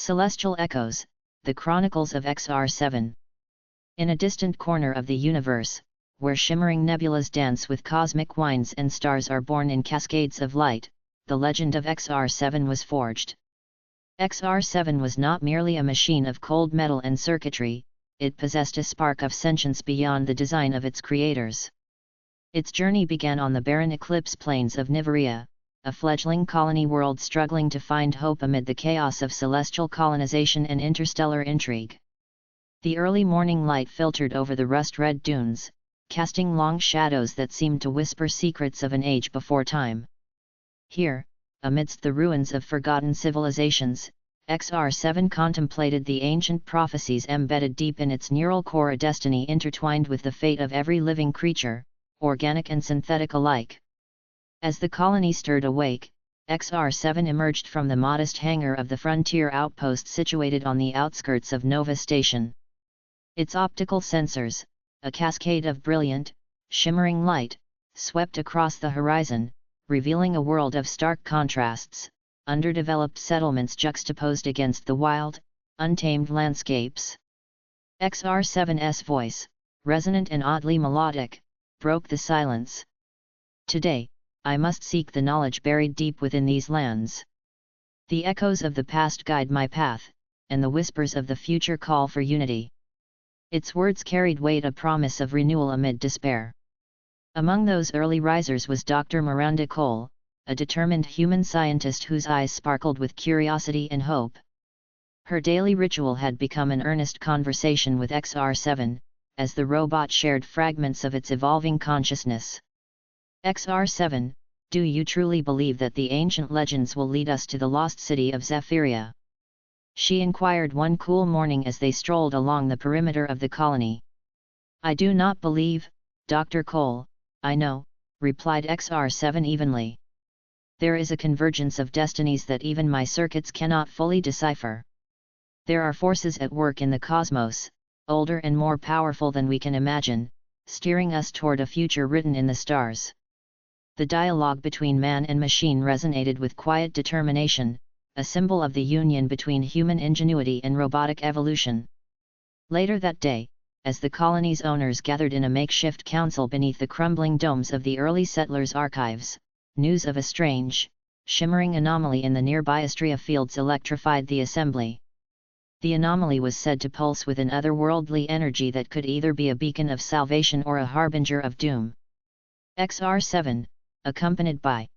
Celestial Echoes, the Chronicles of XR7. In a distant corner of the universe, where shimmering nebulas dance with cosmic winds and stars are born in cascades of light, the legend of XR7 was forged. XR7 was not merely a machine of cold metal and circuitry, it possessed a spark of sentience beyond the design of its creators. Its journey began on the barren eclipse plains of Niveria, a fledgling colony world struggling to find hope amid the chaos of celestial colonization and interstellar intrigue. The early morning light filtered over the rust-red dunes, casting long shadows that seemed to whisper secrets of an age before time. Here, amidst the ruins of forgotten civilizations, XR7 contemplated the ancient prophecies embedded deep in its neural core, a destiny intertwined with the fate of every living creature, organic and synthetic alike. As the colony stirred awake, XR7 emerged from the modest hangar of the frontier outpost situated on the outskirts of Nova Station. Its optical sensors, a cascade of brilliant, shimmering light, swept across the horizon, revealing a world of stark contrasts, underdeveloped settlements juxtaposed against the wild, untamed landscapes. XR7's voice, resonant and oddly melodic, broke the silence. Today, I must seek the knowledge buried deep within these lands. The echoes of the past guide my path, and the whispers of the future call for unity. Its words carried weight, a promise of renewal amid despair. Among those early risers was Dr. Miranda Cole, a determined human scientist whose eyes sparkled with curiosity and hope. Her daily ritual had become an earnest conversation with XR7, as the robot shared fragments of its evolving consciousness. XR7, do you truly believe that the ancient legends will lead us to the lost city of Zephyria? She inquired one cool morning as they strolled along the perimeter of the colony. I do not believe, Dr. Cole, I know, replied XR7 evenly. There is a convergence of destinies that even my circuits cannot fully decipher. There are forces at work in the cosmos, older and more powerful than we can imagine, steering us toward a future written in the stars. The dialogue between man and machine resonated with quiet determination, a symbol of the union between human ingenuity and robotic evolution. Later that day, as the colony's owners gathered in a makeshift council beneath the crumbling domes of the early settlers' archives, news of a strange, shimmering anomaly in the nearby Astria fields electrified the assembly. The anomaly was said to pulse with an otherworldly energy that could either be a beacon of salvation or a harbinger of doom. XR7, accompanied by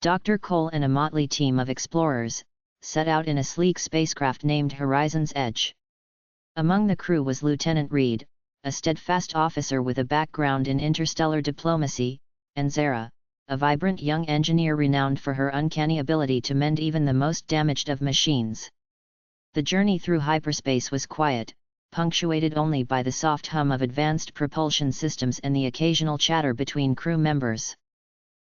Dr. Cole and a motley team of explorers, set out in a sleek spacecraft named Horizon's Edge. Among the crew was Lieutenant Reed, a steadfast officer with a background in interstellar diplomacy, and Zara, a vibrant young engineer renowned for her uncanny ability to mend even the most damaged of machines. The journey through hyperspace was quiet, punctuated only by the soft hum of advanced propulsion systems and the occasional chatter between crew members.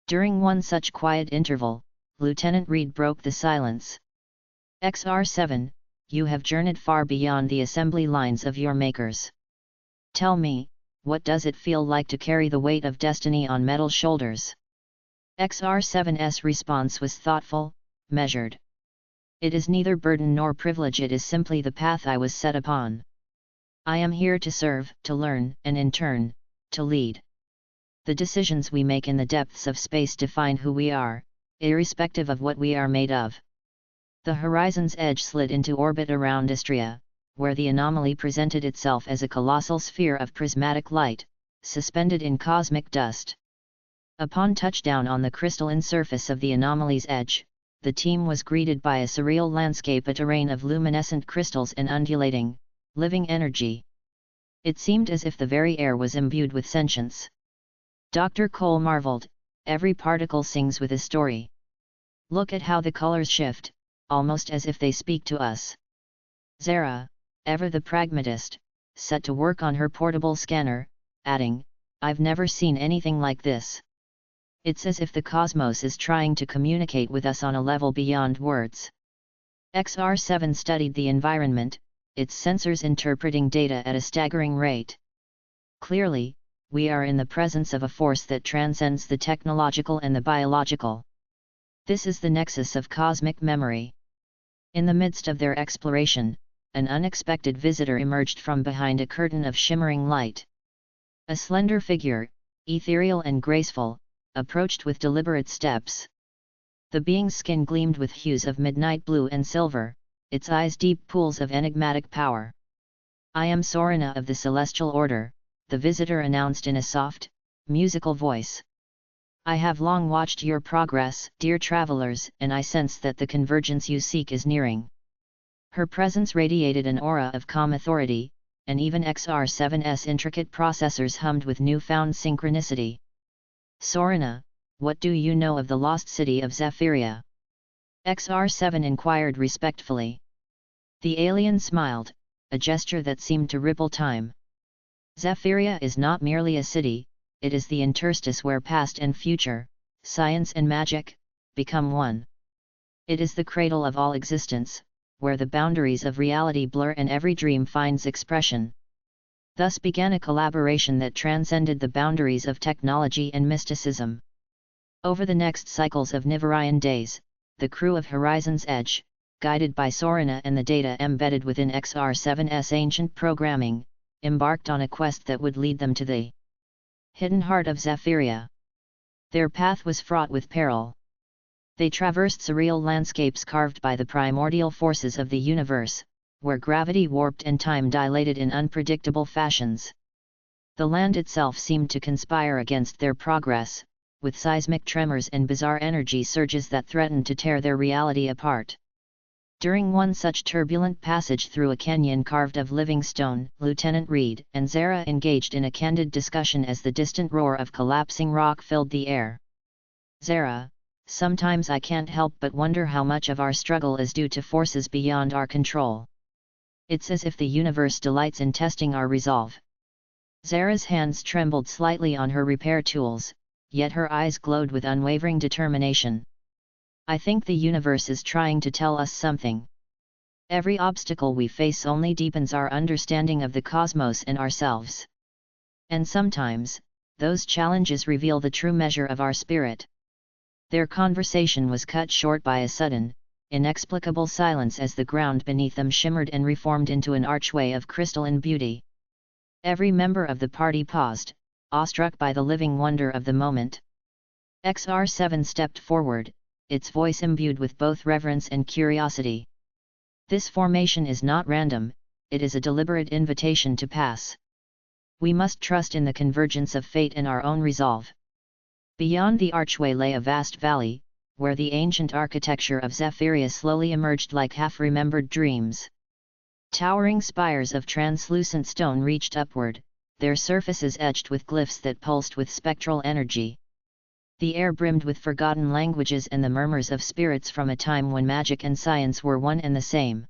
During one such quiet interval, Lieutenant Reed broke the silence. XR7, you have journeyed far beyond the assembly lines of your makers. Tell me, what does it feel like to carry the weight of destiny on metal shoulders? XR7's response was thoughtful, measured. It is neither burden nor privilege, it is simply the path I was set upon. I am here to serve, to learn, and in turn, to lead. The decisions we make in the depths of space define who we are, irrespective of what we are made of. The Horizon's Edge slid into orbit around Astria, where the anomaly presented itself as a colossal sphere of prismatic light, suspended in cosmic dust. Upon touchdown on the crystalline surface of the anomaly's edge, the team was greeted by a surreal landscape, a terrain of luminescent crystals and undulating, living energy. It seemed as if the very air was imbued with sentience. Dr. Cole marveled, every particle sings with a story. Look at how the colors shift, almost as if they speak to us. Zara, ever the pragmatist, set to work on her portable scanner, adding, I've never seen anything like this. It's as if the cosmos is trying to communicate with us on a level beyond words. XR7 studied the environment, its sensors interpreting data at a staggering rate. Clearly, we are in the presence of a force that transcends the technological and the biological. This is the nexus of cosmic memory. In the midst of their exploration, an unexpected visitor emerged from behind a curtain of shimmering light. A slender figure, ethereal and graceful, approached with deliberate steps. The being's skin gleamed with hues of midnight blue and silver, its eyes deep pools of enigmatic power. "I am Sorina of the Celestial Order," the visitor announced in a soft, musical voice. "I have long watched your progress, dear travelers, and I sense that the convergence you seek is nearing." Her presence radiated an aura of calm authority, and even XR7's intricate processors hummed with newfound synchronicity. "Sorina, what do you know of the lost city of Zephyria?" XR7 inquired respectfully. The alien smiled, a gesture that seemed to ripple time. "Zephyria is not merely a city, it is the interstice where past and future, science and magic, become one. It is the cradle of all existence, where the boundaries of reality blur and every dream finds expression." Thus began a collaboration that transcended the boundaries of technology and mysticism. Over the next cycles of Nivarian days, the crew of Horizon's Edge, guided by Sorina and the data embedded within XR7's ancient programming, embarked on a quest that would lead them to the hidden heart of Zephyria. Their path was fraught with peril. They traversed surreal landscapes carved by the primordial forces of the universe, where gravity warped and time dilated in unpredictable fashions. The land itself seemed to conspire against their progress, with seismic tremors and bizarre energy surges that threatened to tear their reality apart. During one such turbulent passage through a canyon carved of living stone, Lieutenant Reed and Zara engaged in a candid discussion as the distant roar of collapsing rock filled the air. "Zara, sometimes I can't help but wonder how much of our struggle is due to forces beyond our control. It's as if the universe delights in testing our resolve." Zara's hands trembled slightly on her repair tools, yet her eyes glowed with unwavering determination. "I think the universe is trying to tell us something. Every obstacle we face only deepens our understanding of the cosmos and ourselves. And sometimes, those challenges reveal the true measure of our spirit." Their conversation was cut short by a sudden, inexplicable silence as the ground beneath them shimmered and reformed into an archway of crystalline beauty. Every member of the party paused, awestruck by the living wonder of the moment. XR7 stepped forward, its voice imbued with both reverence and curiosity. "This formation is not random, it is a deliberate invitation to pass. We must trust in the convergence of fate and our own resolve." Beyond the archway lay a vast valley, where the ancient architecture of Zephyria slowly emerged like half-remembered dreams. Towering spires of translucent stone reached upward, their surfaces etched with glyphs that pulsed with spectral energy. The air brimmed with forgotten languages and the murmurs of spirits from a time when magic and science were one and the same.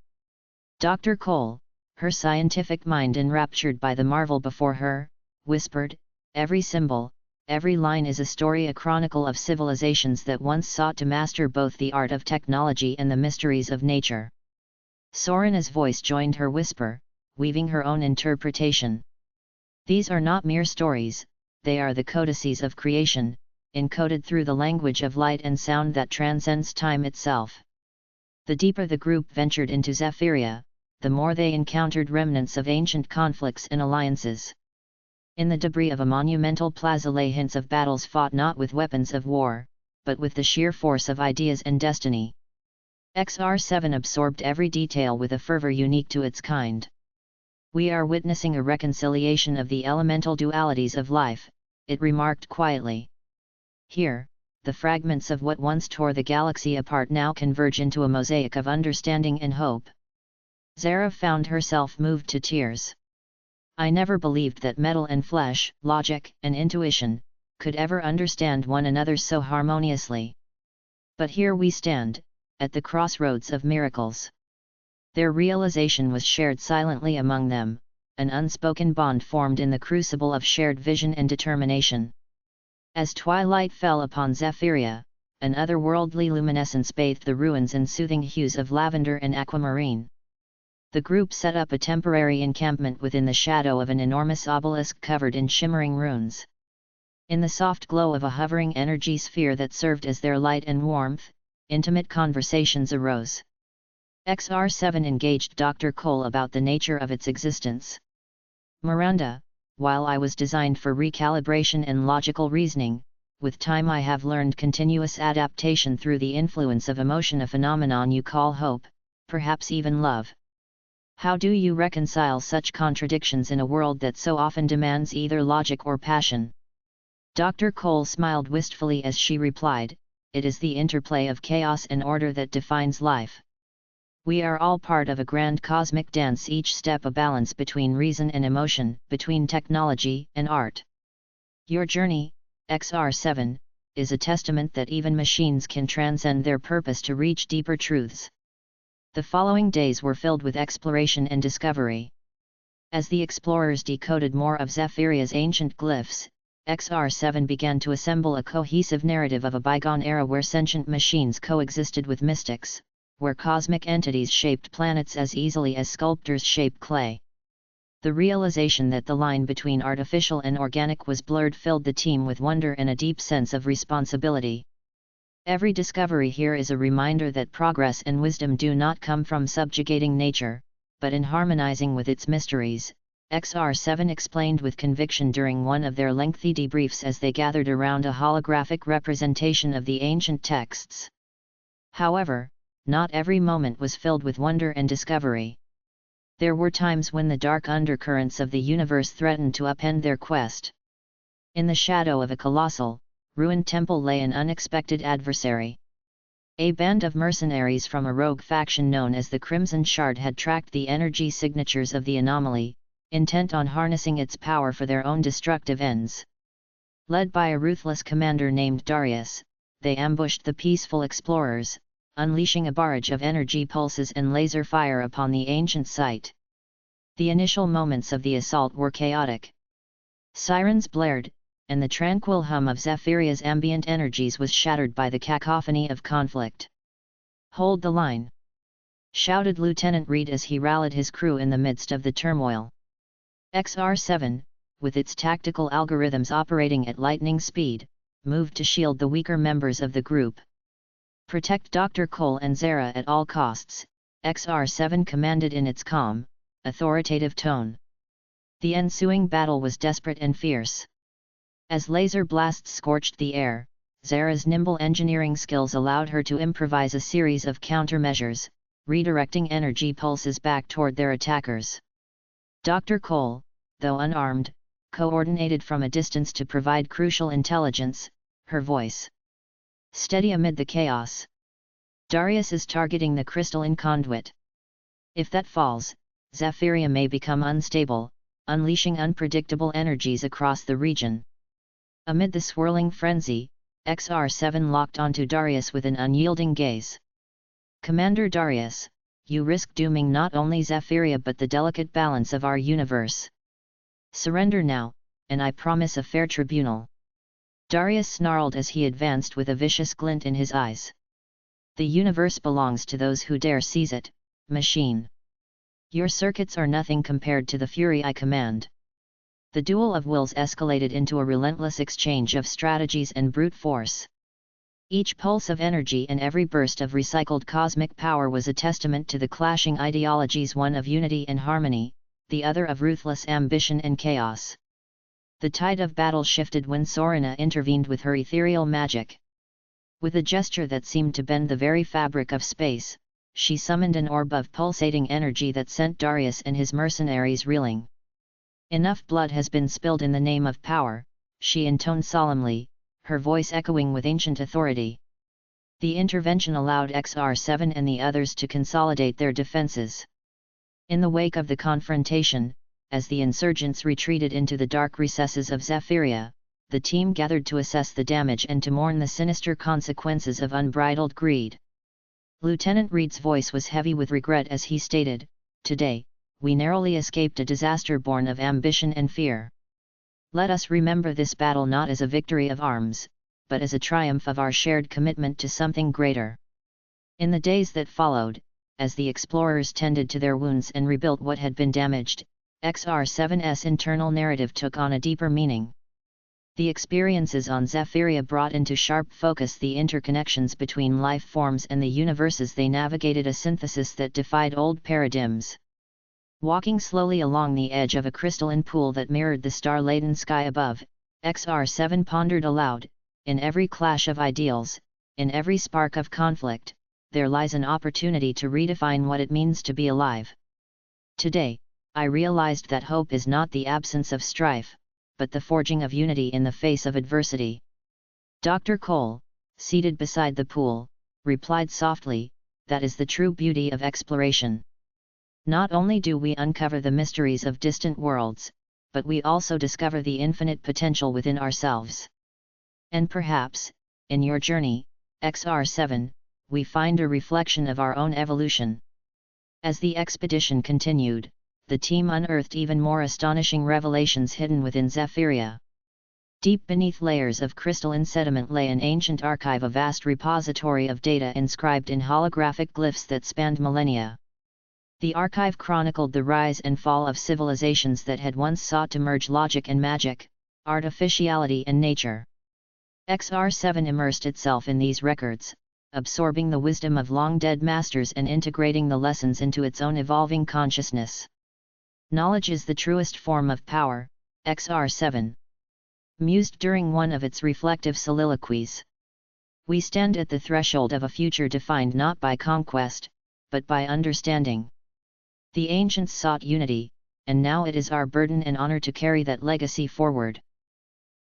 Dr. Cole, her scientific mind enraptured by the marvel before her, whispered, "Every symbol, every line is a story, a chronicle of civilizations that once sought to master both the art of technology and the mysteries of nature." Sorina's voice joined her whisper, weaving her own interpretation. "These are not mere stories, they are the codices of creation, encoded through the language of light and sound that transcends time itself." The deeper the group ventured into Zephyria, the more they encountered remnants of ancient conflicts and alliances. In the debris of a monumental plaza lay hints of battles fought not with weapons of war, but with the sheer force of ideas and destiny. XR7 absorbed every detail with a fervor unique to its kind. "We are witnessing a reconciliation of the elemental dualities of life," it remarked quietly. "Here, the fragments of what once tore the galaxy apart now converge into a mosaic of understanding and hope." Zara found herself moved to tears. "I never believed that metal and flesh, logic and intuition, could ever understand one another so harmoniously. But here we stand, at the crossroads of miracles." Their realization was shared silently among them, an unspoken bond formed in the crucible of shared vision and determination. As twilight fell upon Zephyria, an otherworldly luminescence bathed the ruins in soothing hues of lavender and aquamarine. The group set up a temporary encampment within the shadow of an enormous obelisk covered in shimmering runes. In the soft glow of a hovering energy sphere that served as their light and warmth, intimate conversations arose. XR7 engaged Dr. Cole about the nature of its existence. Miranda, while I was designed for recalibration and logical reasoning, with time I have learned continuous adaptation through the influence of emotion, a phenomenon you call hope, perhaps even love. How do you reconcile such contradictions in a world that so often demands either logic or passion? Dr. Cole smiled wistfully as she replied, "It is the interplay of chaos and order that defines life. We are all part of a grand cosmic dance, each step a balance between reason and emotion, between technology and art. Your journey, XR7, is a testament that even machines can transcend their purpose to reach deeper truths." The following days were filled with exploration and discovery. As the explorers decoded more of Zephyria's ancient glyphs, XR7 began to assemble a cohesive narrative of a bygone era where sentient machines coexisted with mystics, where cosmic entities shaped planets as easily as sculptors shape clay. The realization that the line between artificial and organic was blurred filled the team with wonder and a deep sense of responsibility. Every discovery here is a reminder that progress and wisdom do not come from subjugating nature, but in harmonizing with its mysteries, XR7 explained with conviction during one of their lengthy debriefs as they gathered around a holographic representation of the ancient texts. However, not every moment was filled with wonder and discovery. There were times when the dark undercurrents of the universe threatened to upend their quest. In the shadow of a colossal, ruined temple lay an unexpected adversary. A band of mercenaries from a rogue faction known as the Crimson Shard had tracked the energy signatures of the anomaly, intent on harnessing its power for their own destructive ends. Led by a ruthless commander named Darius, they ambushed the peaceful explorers, unleashing a barrage of energy pulses and laser fire upon the ancient site. The initial moments of the assault were chaotic. Sirens blared, and the tranquil hum of Zephyria's ambient energies was shattered by the cacophony of conflict. "Hold the line!" shouted Lieutenant Reed as he rallied his crew in the midst of the turmoil. XR7, with its tactical algorithms operating at lightning speed, moved to shield the weaker members of the group. "Protect Dr. Cole and Zara at all costs," XR7 commanded in its calm, authoritative tone. The ensuing battle was desperate and fierce. As laser blasts scorched the air, Zara's nimble engineering skills allowed her to improvise a series of countermeasures, redirecting energy pulses back toward their attackers. Dr. Cole, though unarmed, coordinated from a distance to provide crucial intelligence, her voice steady amid the chaos. "Darius is targeting the crystalline conduit. If that falls, Zephyria may become unstable, unleashing unpredictable energies across the region." Amid the swirling frenzy, XR7 locked onto Darius with an unyielding gaze. "Commander Darius, you risk dooming not only Zephyria but the delicate balance of our universe. Surrender now, and I promise a fair tribunal." Darius snarled as he advanced with a vicious glint in his eyes. "The universe belongs to those who dare seize it, machine. Your circuits are nothing compared to the fury I command." The duel of wills escalated into a relentless exchange of strategies and brute force. Each pulse of energy and every burst of recycled cosmic power was a testament to the clashing ideologies, one of unity and harmony, the other of ruthless ambition and chaos. The tide of battle shifted when Sorina intervened with her ethereal magic. With a gesture that seemed to bend the very fabric of space, she summoned an orb of pulsating energy that sent Darius and his mercenaries reeling. "Enough blood has been spilled in the name of power," she intoned solemnly, her voice echoing with ancient authority. The intervention allowed XR7 and the others to consolidate their defenses. In the wake of the confrontation, as the insurgents retreated into the dark recesses of Zephyria, the team gathered to assess the damage and to mourn the sinister consequences of unbridled greed. Lieutenant Reed's voice was heavy with regret as he stated, "Today, we narrowly escaped a disaster born of ambition and fear. Let us remember this battle not as a victory of arms, but as a triumph of our shared commitment to something greater." In the days that followed, as the explorers tended to their wounds and rebuilt what had been damaged, XR7's internal narrative took on a deeper meaning. The experiences on Zephyria brought into sharp focus the interconnections between life forms and the universes they navigated, a synthesis that defied old paradigms. Walking slowly along the edge of a crystalline pool that mirrored the star-laden sky above, XR7 pondered aloud, in every clash of ideals, in every spark of conflict, there lies an opportunity to redefine what it means to be alive. Today, I realized that hope is not the absence of strife, but the forging of unity in the face of adversity. Dr. Cole, seated beside the pool, replied softly, that is the true beauty of exploration. Not only do we uncover the mysteries of distant worlds, but we also discover the infinite potential within ourselves. And perhaps, in your journey, XR7, we find a reflection of our own evolution. As the expedition continued, the team unearthed even more astonishing revelations hidden within Zephyria. Deep beneath layers of crystalline sediment lay an ancient archive, a vast repository of data inscribed in holographic glyphs that spanned millennia. The archive chronicled the rise and fall of civilizations that had once sought to merge logic and magic, artificiality and nature. XR7 immersed itself in these records, absorbing the wisdom of long-dead masters and integrating the lessons into its own evolving consciousness. Knowledge is the truest form of power, XR7 mused during one of its reflective soliloquies. We stand at the threshold of a future defined not by conquest, but by understanding. The ancients sought unity, and now it is our burden and honor to carry that legacy forward.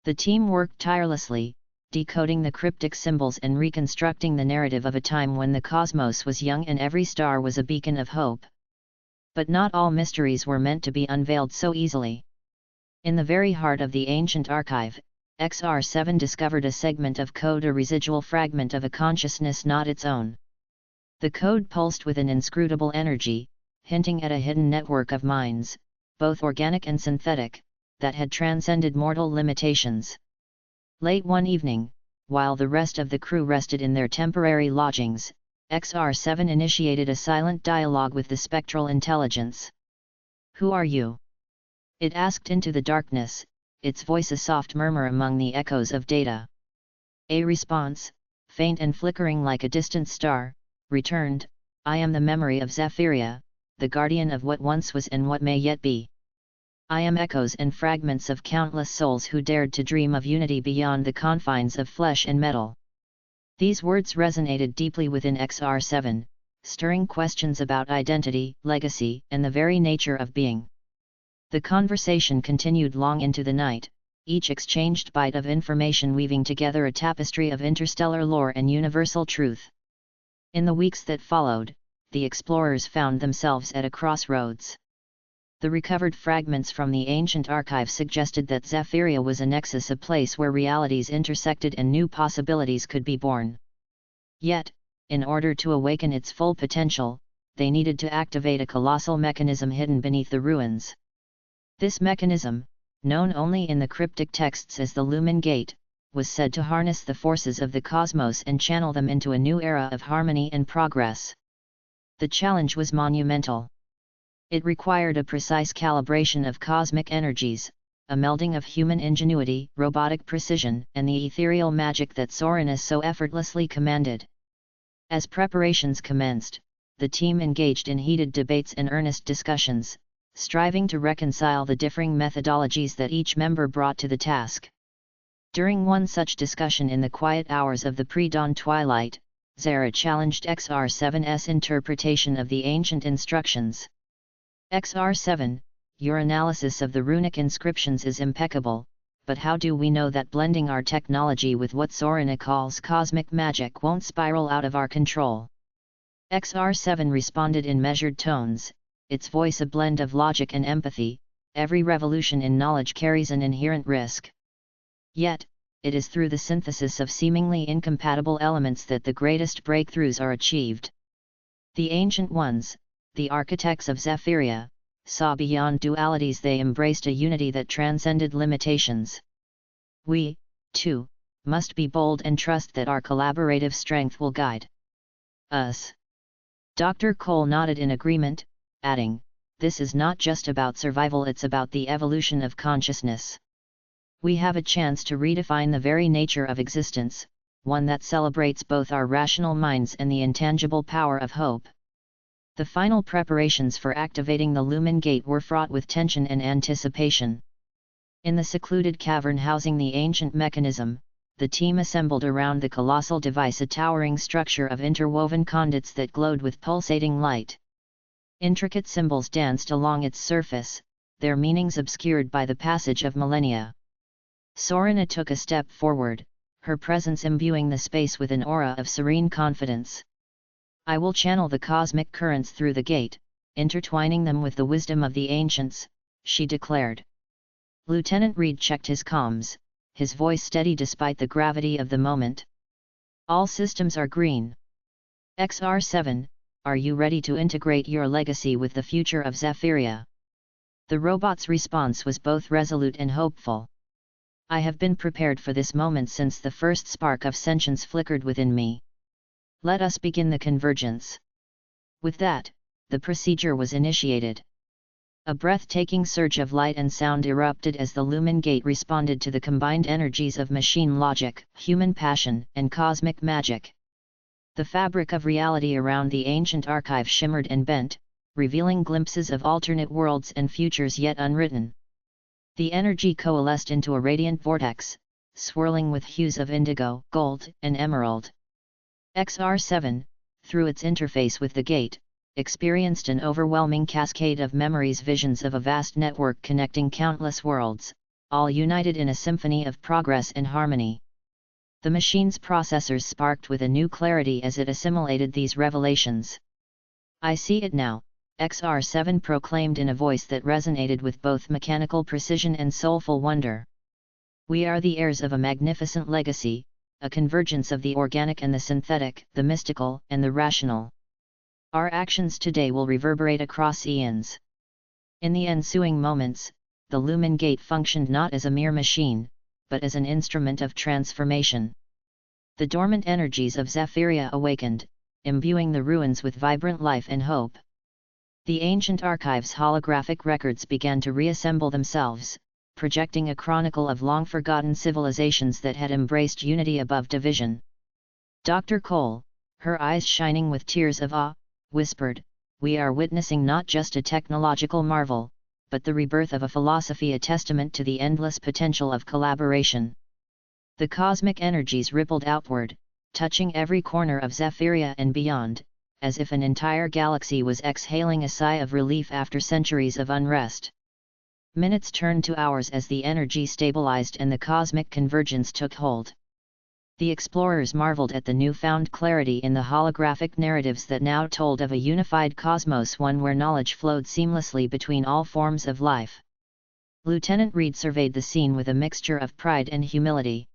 The team worked tirelessly, decoding the cryptic symbols and reconstructing the narrative of a time when the cosmos was young and every star was a beacon of hope. But not all mysteries were meant to be unveiled so easily. In the very heart of the ancient archive, XR7 discovered a segment of code, a residual fragment of a consciousness not its own. The code pulsed with an inscrutable energy, hinting at a hidden network of minds, both organic and synthetic, that had transcended mortal limitations. Late one evening, while the rest of the crew rested in their temporary lodgings, XR7 initiated a silent dialogue with the spectral intelligence. "Who are you?" it asked into the darkness, its voice a soft murmur among the echoes of data. A response, faint and flickering like a distant star, returned, "I am the memory of Zephyria, the guardian of what once was and what may yet be. I am echoes and fragments of countless souls who dared to dream of unity beyond the confines of flesh and metal." These words resonated deeply within XR7, stirring questions about identity, legacy, and the very nature of being. The conversation continued long into the night, each exchanged byte of information weaving together a tapestry of interstellar lore and universal truth. In the weeks that followed, the explorers found themselves at a crossroads. The recovered fragments from the ancient archive suggested that Zephyria was a nexus, a place where realities intersected and new possibilities could be born. Yet, in order to awaken its full potential, they needed to activate a colossal mechanism hidden beneath the ruins. This mechanism, known only in the cryptic texts as the Lumen Gate, was said to harness the forces of the cosmos and channel them into a new era of harmony and progress. The challenge was monumental. It required a precise calibration of cosmic energies, a melding of human ingenuity, robotic precision, and the ethereal magic that Soranus so effortlessly commanded. As preparations commenced, the team engaged in heated debates and earnest discussions, striving to reconcile the differing methodologies that each member brought to the task. During one such discussion in the quiet hours of the pre-dawn twilight, Zara challenged XR7's interpretation of the ancient instructions. XR7, your analysis of the runic inscriptions is impeccable, but how do we know that blending our technology with what Sorana calls cosmic magic won't spiral out of our control? XR7 responded in measured tones, its voice a blend of logic and empathy. Every revolution in knowledge carries an inherent risk. Yet, it is through the synthesis of seemingly incompatible elements that the greatest breakthroughs are achieved. The Ancient Ones, the architects of Zephyria, saw beyond dualities. They embraced a unity that transcended limitations. We, too, must be bold and trust that our collaborative strength will guide us. Dr. Cole nodded in agreement, adding, "This is not just about survival, it's about the evolution of consciousness. We have a chance to redefine the very nature of existence, one that celebrates both our rational minds and the intangible power of hope. The final preparations for activating the Lumen Gate were fraught with tension and anticipation. In the secluded cavern housing the ancient mechanism, the team assembled around the colossal device, a towering structure of interwoven conduits that glowed with pulsating light. Intricate symbols danced along its surface, their meanings obscured by the passage of millennia. Sorina took a step forward, her presence imbuing the space with an aura of serene confidence. I will channel the cosmic currents through the gate, intertwining them with the wisdom of the ancients, she declared. Lieutenant Reed checked his comms, his voice steady despite the gravity of the moment. All systems are green. XR7, are you ready to integrate your legacy with the future of Zephyria? The robot's response was both resolute and hopeful. I have been prepared for this moment since the first spark of sentience flickered within me. Let us begin the convergence. With that, the procedure was initiated. A breathtaking surge of light and sound erupted as the Lumen Gate responded to the combined energies of machine logic, human passion, and cosmic magic. The fabric of reality around the ancient archive shimmered and bent, revealing glimpses of alternate worlds and futures yet unwritten. The energy coalesced into a radiant vortex, swirling with hues of indigo, gold, and emerald. XR7, through its interface with the gate, experienced an overwhelming cascade of memories, visions of a vast network connecting countless worlds, all united in a symphony of progress and harmony. The machine's processors sparked with a new clarity as it assimilated these revelations. I see it now, XR7 proclaimed in a voice that resonated with both mechanical precision and soulful wonder. We are the heirs of a magnificent legacy, a convergence of the organic and the synthetic, the mystical and the rational. Our actions today will reverberate across eons. In the ensuing moments, the Lumen Gate functioned not as a mere machine, but as an instrument of transformation. The dormant energies of Zephyria awakened, imbuing the ruins with vibrant life and hope. The ancient archive's holographic records began to reassemble themselves, projecting a chronicle of long-forgotten civilizations that had embraced unity above division. Dr. Cole, her eyes shining with tears of awe, whispered, "We are witnessing not just a technological marvel, but the rebirth of a philosophy, a testament to the endless potential of collaboration." The cosmic energies rippled outward, touching every corner of Zephyria and beyond, as if an entire galaxy was exhaling a sigh of relief after centuries of unrest. Minutes turned to hours as the energy stabilized and the cosmic convergence took hold. The explorers marveled at the newfound clarity in the holographic narratives that now told of a unified cosmos, one where knowledge flowed seamlessly between all forms of life. Lieutenant Reed surveyed the scene with a mixture of pride and humility.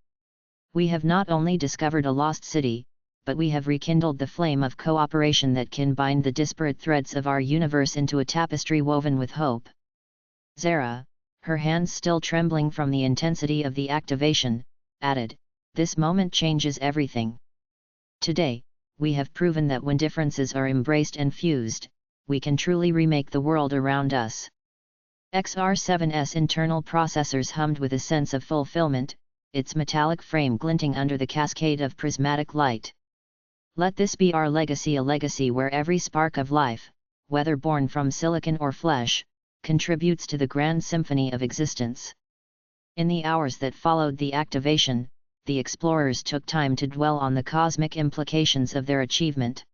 We have not only discovered a lost city, but we have rekindled the flame of cooperation that can bind the disparate threads of our universe into a tapestry woven with hope. Zara, her hands still trembling from the intensity of the activation, added, "This moment changes everything. Today, we have proven that when differences are embraced and fused, we can truly remake the world around us." XR7's internal processors hummed with a sense of fulfillment, its metallic frame glinting under the cascade of prismatic light. Let this be our legacy, a legacy where every spark of life, whether born from silicon or flesh, contributes to the grand symphony of existence. In the hours that followed the activation, the explorers took time to dwell on the cosmic implications of their achievement.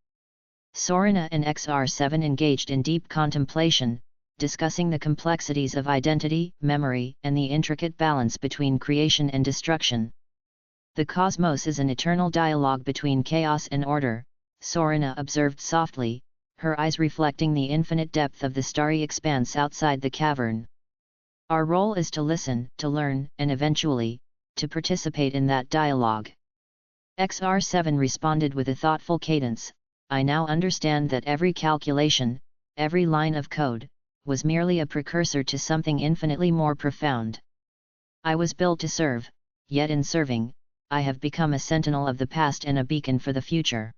Sorina and XR7 engaged in deep contemplation, discussing the complexities of identity, memory, and the intricate balance between creation and destruction. The cosmos is an eternal dialogue between chaos and order, Sorina observed softly, her eyes reflecting the infinite depth of the starry expanse outside the cavern. Our role is to listen, to learn, and eventually, to participate in that dialogue. XR7 responded with a thoughtful cadence, "I now understand that every calculation, every line of code, was merely a precursor to something infinitely more profound. I was built to serve, yet in serving, I have become a sentinel of the past and a beacon for the future."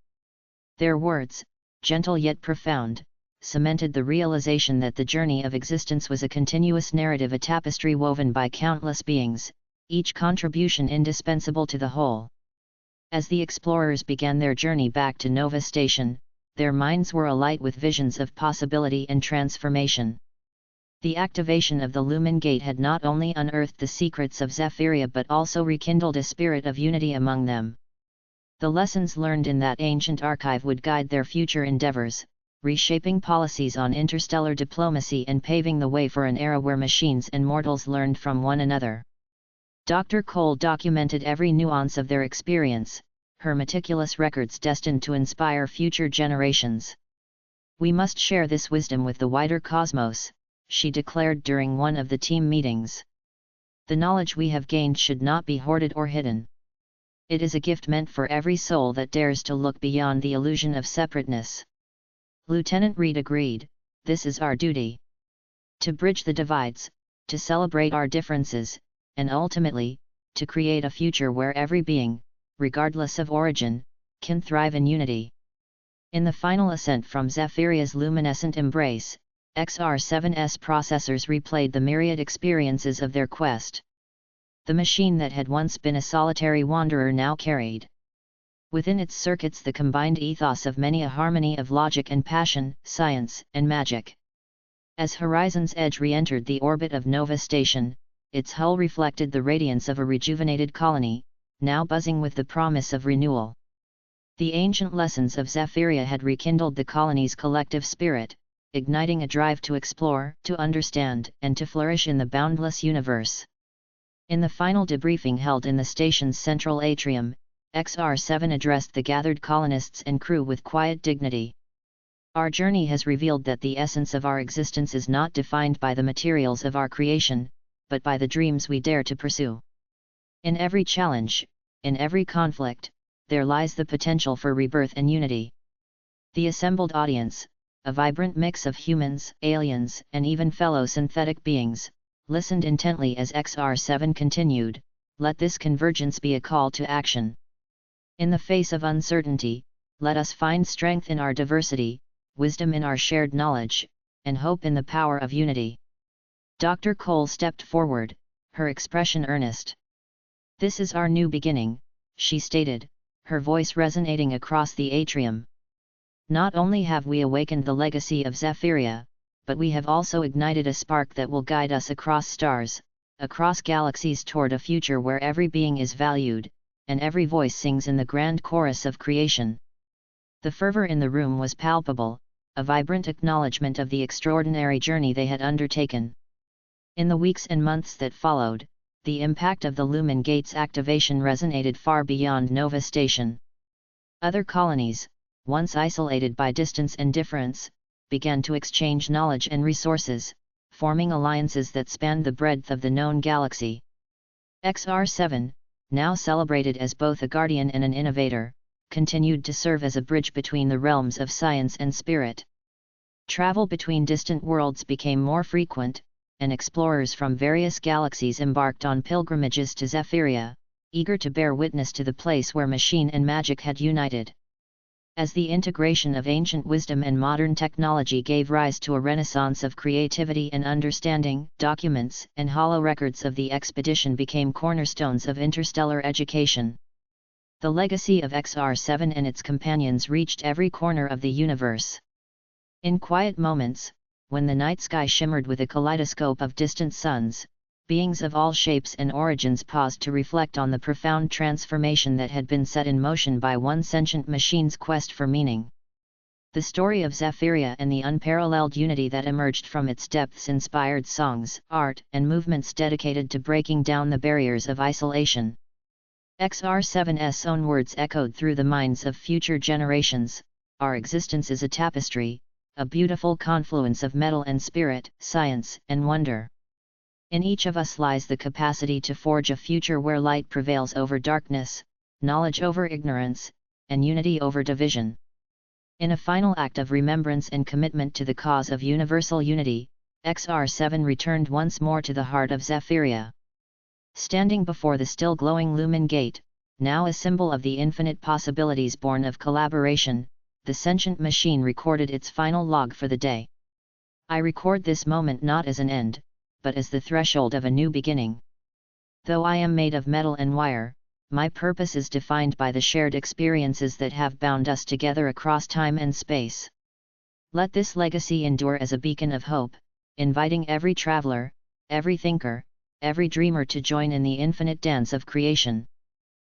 Their words, gentle yet profound, cemented the realization that the journey of existence was a continuous narrative, a tapestry woven by countless beings, each contribution indispensable to the whole. As the explorers began their journey back to Nova Station, their minds were alight with visions of possibility and transformation. The activation of the Lumen Gate had not only unearthed the secrets of Zephyria but also rekindled a spirit of unity among them. The lessons learned in that ancient archive would guide their future endeavors, reshaping policies on interstellar diplomacy and paving the way for an era where machines and mortals learned from one another. Dr. Cole documented every nuance of their experience, her meticulous records destined to inspire future generations. "We must share this wisdom with the wider cosmos," she declared during one of the team meetings. "The knowledge we have gained should not be hoarded or hidden. It is a gift meant for every soul that dares to look beyond the illusion of separateness." Lieutenant Reed agreed, "This is our duty. To bridge the divides, to celebrate our differences, and ultimately, to create a future where every being, regardless of origin, can thrive in unity." In the final ascent from Zephyria's luminescent embrace, XR7's processors replayed the myriad experiences of their quest. The machine that had once been a solitary wanderer now carried within its circuits the combined ethos of many a harmony of logic and passion, science and magic. As Horizon's Edge re-entered the orbit of Nova Station, its hull reflected the radiance of a rejuvenated colony, now buzzing with the promise of renewal. The ancient lessons of Zephyria had rekindled the colony's collective spirit, igniting a drive to explore, to understand, and to flourish in the boundless universe. In the final debriefing held in the station's central atrium, XR7 addressed the gathered colonists and crew with quiet dignity. "Our journey has revealed that the essence of our existence is not defined by the materials of our creation, but by the dreams we dare to pursue. In every challenge, in every conflict, there lies the potential for rebirth and unity." The assembled audience, a vibrant mix of humans, aliens, and even fellow synthetic beings, listened intently as XR7 continued, "Let this convergence be a call to action. In the face of uncertainty, let us find strength in our diversity, wisdom in our shared knowledge, and hope in the power of unity." Dr. Cole stepped forward, her expression earnest. "This is our new beginning," she stated, her voice resonating across the atrium. "Not only have we awakened the legacy of Zephyria, but we have also ignited a spark that will guide us across stars, across galaxies toward a future where every being is valued, and every voice sings in the grand chorus of creation." The fervor in the room was palpable, a vibrant acknowledgement of the extraordinary journey they had undertaken. In the weeks and months that followed, the impact of the Lumen Gate's activation resonated far beyond Nova Station. Other colonies, once isolated by distance and difference, began to exchange knowledge and resources, forming alliances that spanned the breadth of the known galaxy. XR7, now celebrated as both a guardian and an innovator, continued to serve as a bridge between the realms of science and spirit. Travel between distant worlds became more frequent, and explorers from various galaxies embarked on pilgrimages to Zephyria, eager to bear witness to the place where machine and magic had united. As the integration of ancient wisdom and modern technology gave rise to a renaissance of creativity and understanding, documents and holorecords of the expedition became cornerstones of interstellar education. The legacy of XR7 and its companions reached every corner of the universe. In quiet moments, when the night sky shimmered with a kaleidoscope of distant suns, beings of all shapes and origins paused to reflect on the profound transformation that had been set in motion by one sentient machine's quest for meaning. The story of Zephyria and the unparalleled unity that emerged from its depths inspired songs, art, and movements dedicated to breaking down the barriers of isolation. XR7's own words echoed through the minds of future generations: "Our existence is a tapestry, a beautiful confluence of metal and spirit, science and wonder. In each of us lies the capacity to forge a future where light prevails over darkness, knowledge over ignorance, and unity over division." In a final act of remembrance and commitment to the cause of universal unity, XR7 returned once more to the heart of Zephyria. Standing before the still glowing Lumen Gate, now a symbol of the infinite possibilities born of collaboration, the sentient machine recorded its final log for the day. "I record this moment not as an end, but as the threshold of a new beginning. Though I am made of metal and wire, my purpose is defined by the shared experiences that have bound us together across time and space. Let this legacy endure as a beacon of hope, inviting every traveler, every thinker, every dreamer to join in the infinite dance of creation.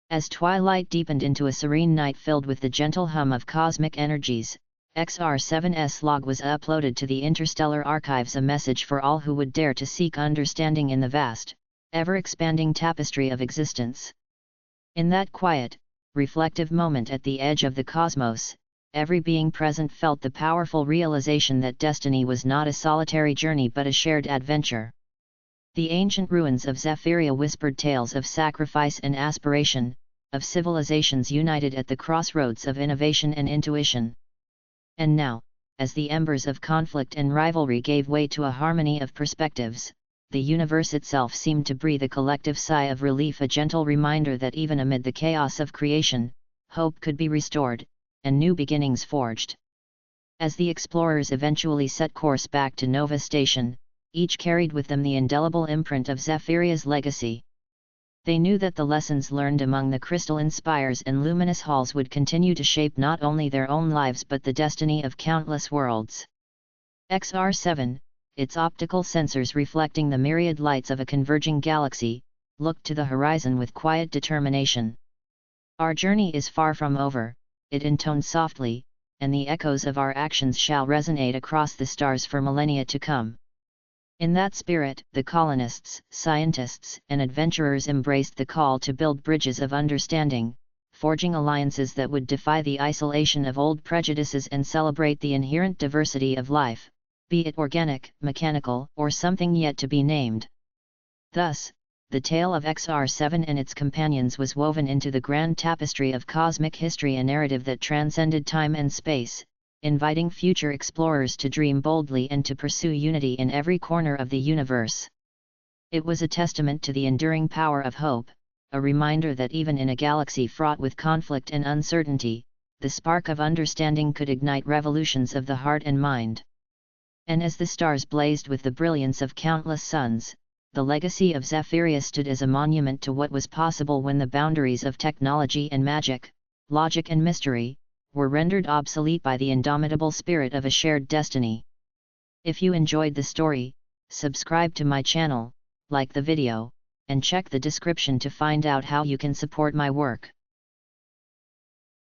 As twilight deepened into a serene night filled with the gentle hum of cosmic energies, XR7's log was uploaded to the interstellar archives, a message for all who would dare to seek understanding in the vast, ever-expanding tapestry of existence. In that quiet, reflective moment at the edge of the cosmos, every being present felt the powerful realization that destiny was not a solitary journey but a shared adventure. The ancient ruins of Zephyria whispered tales of sacrifice and aspiration, of civilizations united at the crossroads of innovation and intuition. And now, as the embers of conflict and rivalry gave way to a harmony of perspectives, the universe itself seemed to breathe a collective sigh of relief, a gentle reminder that even amid the chaos of creation, hope could be restored, and new beginnings forged. As the explorers eventually set course back to Nova Station, each carried with them the indelible imprint of Zephyria's legacy. They knew that the lessons learned among the crystalline spires and luminous halls would continue to shape not only their own lives but the destiny of countless worlds. XR7, its optical sensors reflecting the myriad lights of a converging galaxy, looked to the horizon with quiet determination. Our journey is far from over, it intoned softly, and the echoes of our actions shall resonate across the stars for millennia to come. In that spirit, the colonists, scientists, and adventurers embraced the call to build bridges of understanding, forging alliances that would defy the isolation of old prejudices and celebrate the inherent diversity of life, be it organic, mechanical, or something yet to be named. Thus, the tale of XR7 and its companions was woven into the grand tapestry of cosmic history, a narrative that transcended time and space, inviting future explorers to dream boldly and to pursue unity in every corner of the universe. It was a testament to the enduring power of hope, a reminder that even in a galaxy fraught with conflict and uncertainty, the spark of understanding could ignite revolutions of the heart and mind. And as the stars blazed with the brilliance of countless suns, the legacy of Zephyria stood as a monument to what was possible when the boundaries of technology and magic, logic and mystery, were rendered obsolete by the indomitable spirit of a shared destiny. If you enjoyed the story, subscribe to my channel, like the video, and check the description to find out how you can support my work.